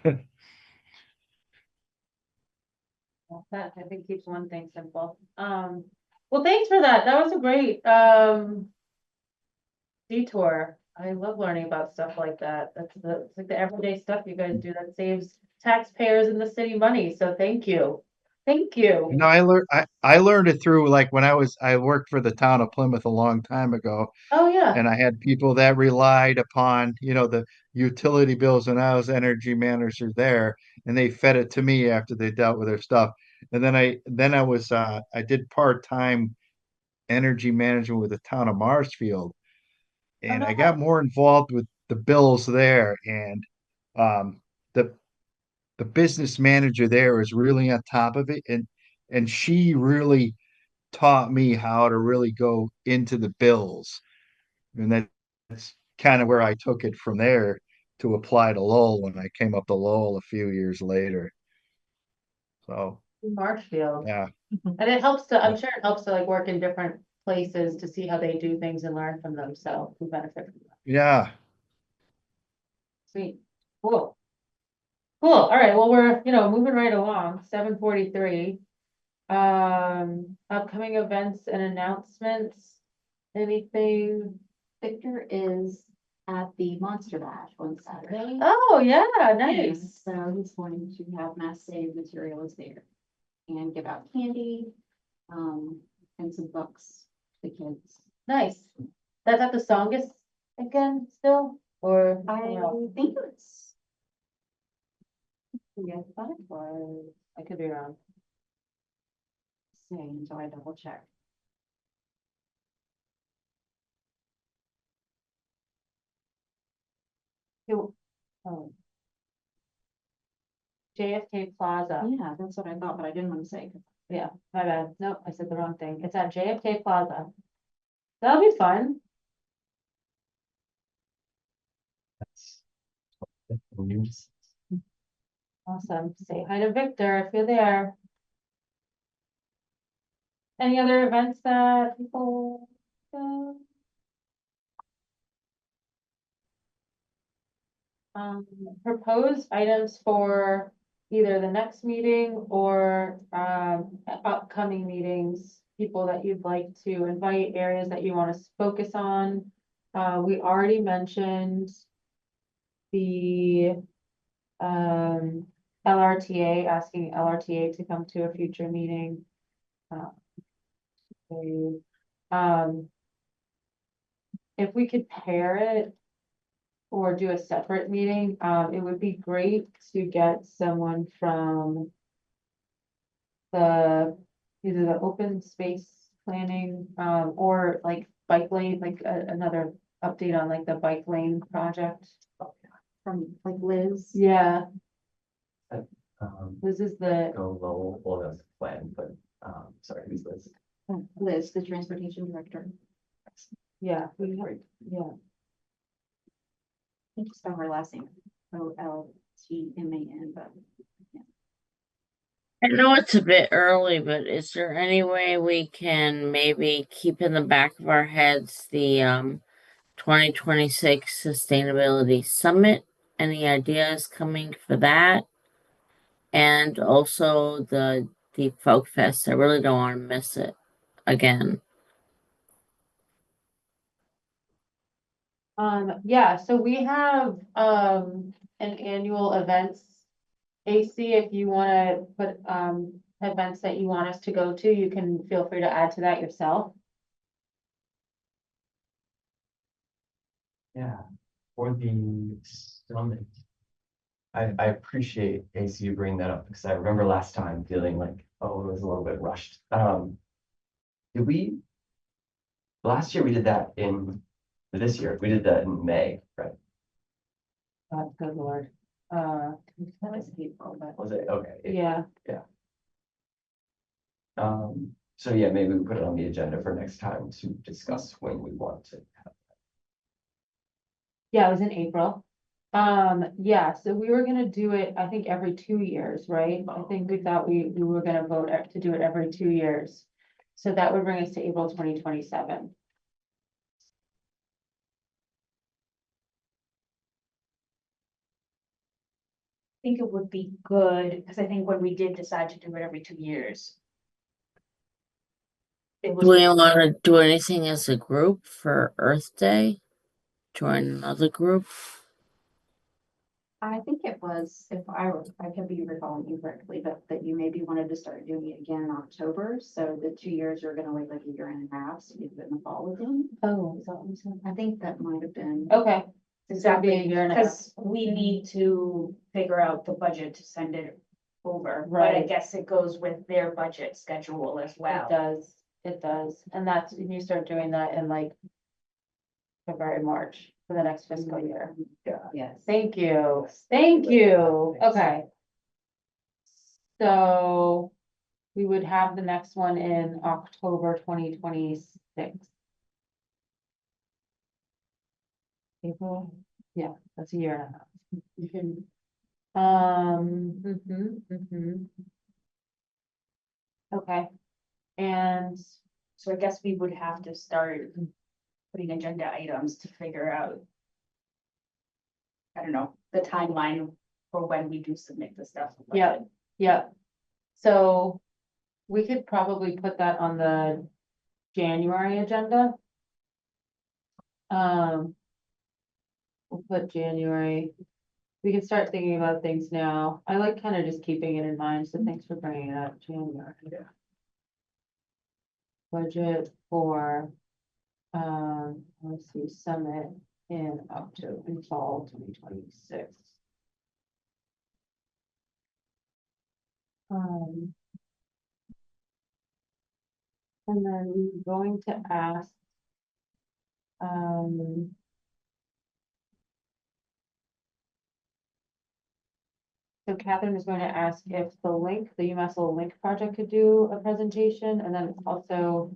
That I think keeps one thing simple. Well, thanks for that. That was a great, detour. I love learning about stuff like that. It's like the everyday stuff you guys do that saves taxpayers in the city money. So thank you. Thank you. No, I learned it through like when I worked for the town of Plymouth a long time ago, Oh, yeah. and I had people that relied upon, the utility bills when I was energy manager there, and they fed it to me after they dealt with their stuff. And I did part-time energy management with the town of Marsfield, Oh, and no I way. got more involved with the bills there, and um the the business manager there was really on top of it, and she really taught me how to really go into the bills. And that's kind of where I took it from there to apply to Lowell when I came up to Lowell a few years later. So, Marshfield. yeah. And it helps I'm sure it helps to like work in different places to see how they do things and learn from them. So we benefit from that. Yeah. Sweet. Cool. Cool. All right. Well, we're, moving right along, 7:43. Upcoming events and announcements. Anything? Victor is at the Monster Bash on Saturday. Oh, yeah, And nice. so he's going to have mass save materials there and give out candy, and some books to the kids. Nice. That's at the Songus again still, or? I somewhere else? think it's, Yeah, I thought it was. I could be wrong. say until I double check. Oh. JFK Plaza. Yeah, that's what I thought, but I didn't want to say. Yeah, my bad. Nope, I said the wrong thing. It's at JFK Plaza. That'll be fun. That's news. Awesome. Say hi to Victor if you're there. Any other events that people? Proposed items for either the next meeting or, upcoming meetings, people that you'd like to invite, areas that you want to focus on. We already mentioned the, LRTA, asking LRTA to come to a future meeting. Okay. If we could pair it or do a separate meeting, it would be great to get someone from either the open space planning, or like bike lane, like another update on like the bike lane project. From like Liz. Yeah, Um, this is the, go low, well, that's the plan, but, sorry, who's Liz? Liz, the transportation director. yeah, I think you spell her last name, Oltman, but I know it's a bit early, but is there any way we can maybe keep in the back of our heads the 2026 Sustainability Summit? Any ideas coming for that? And also the Folk Fest. I really don't want to miss it again. yeah, so we have, an annual events. AC, if you wanna put, events that you want us to go to, you can feel free to add to that yourself. Yeah, for the summit. I appreciate AC you bringing that up because I remember last time feeling like, oh, it was a little bit rushed. Did we? Last year we did that in this year. We did that in May, right? Good lord. That was April, but. Was it? Okay. Yeah, So yeah, maybe we put it on the agenda for next time to discuss when we want to. yeah, it was in April. Yeah, so we were gonna do it, I think, every 2 years, right? I think we thought we were gonna vote to do it every 2 years. So that would bring us to April 2027. I think it would be good, because I think when we did decide to do it every 2 years. It was. Do we want to do anything as a group for Earth Day? Join another group? I think it was, if I could be recalling incorrectly, but that you maybe wanted to start doing it again in October. So the 2 years are gonna wait like a year and a half, so you do it in the fall again. Oh, is that what you said? I think that might have been. Okay, Exactly, a year and a half. because we need to figure out the budget to send it over, but I Right. guess it goes with their budget schedule as well. it does, and that's, and you start doing that in like February, March for the next fiscal year. Yeah. Yes. Thank you, thank you, okay. So we would have the next one in October 2026. April, yeah, that's a year and a half. You can. Okay, and So I guess we would have to start putting agenda items to figure out. I don't know, the timeline for when we do submit the stuff. for Yeah. budget. yeah, so we could probably put that on the January agenda. We'll put January. We can start thinking about things now. I like kind of just keeping it in mind, so thanks for bringing it up, January. Yeah. Budget for, let's see, summit in October, in fall 2026. And then we're going to ask, so Catherine is going to ask if the UMass Link project could do a presentation, and then also,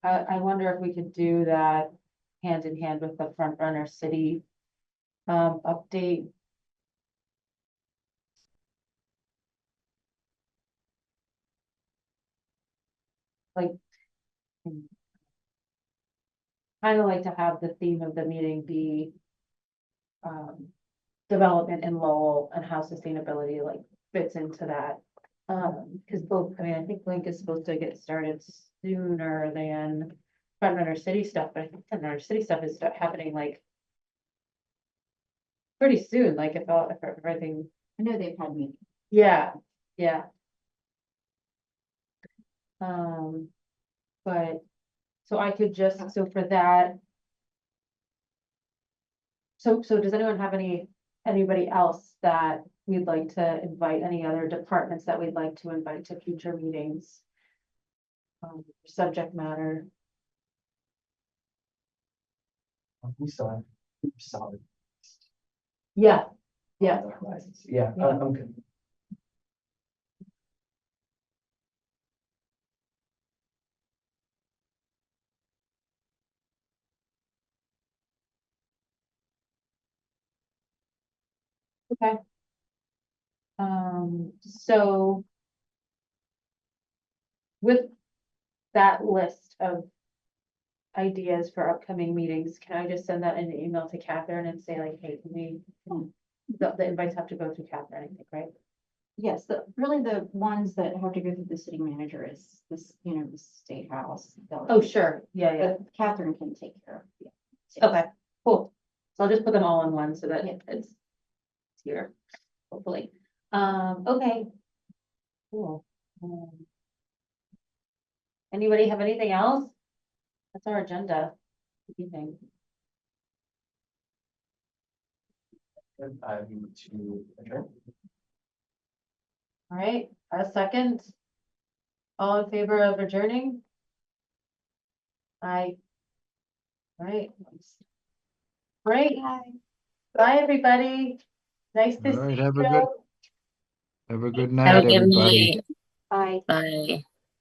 I wonder if we could do that hand in hand with the front runner city update. Like, kind of like to have the theme of the meeting be development in Lowell and how sustainability like fits into that. Because both, I mean, I think Link is supposed to get started sooner than front runner city stuff, but I think front runner city stuff is happening like pretty soon, like if everything, I know they've had me. yeah. But, so I could just, so for that. So does anyone have anybody else that we'd like to invite, any other departments that we'd like to invite to future meetings? Subject matter, We still have solid. yeah, on the horizons. Yeah, Yeah. I'm good. okay. So. With that list of ideas for upcoming meetings, can I just send that in an email to Catherine and say like, hey, the invites have to go through Catherine, I think, right? Yes, really the ones that have to go through the city manager is this, the state house. Oh, sure, yeah. But Catherine can take care of. it. Okay, cool. So I'll just put them all in one so that Yeah. it's here, hopefully. Okay. Cool. Anybody have anything else? That's our agenda. What do you think? I move to adjourn. All right, a second. All in favor of adjourning? Aye. All right. Great. Bye, everybody. Nice to All right, see have a you. good, have a good Have a night, good everybody. night. Bye. Bye.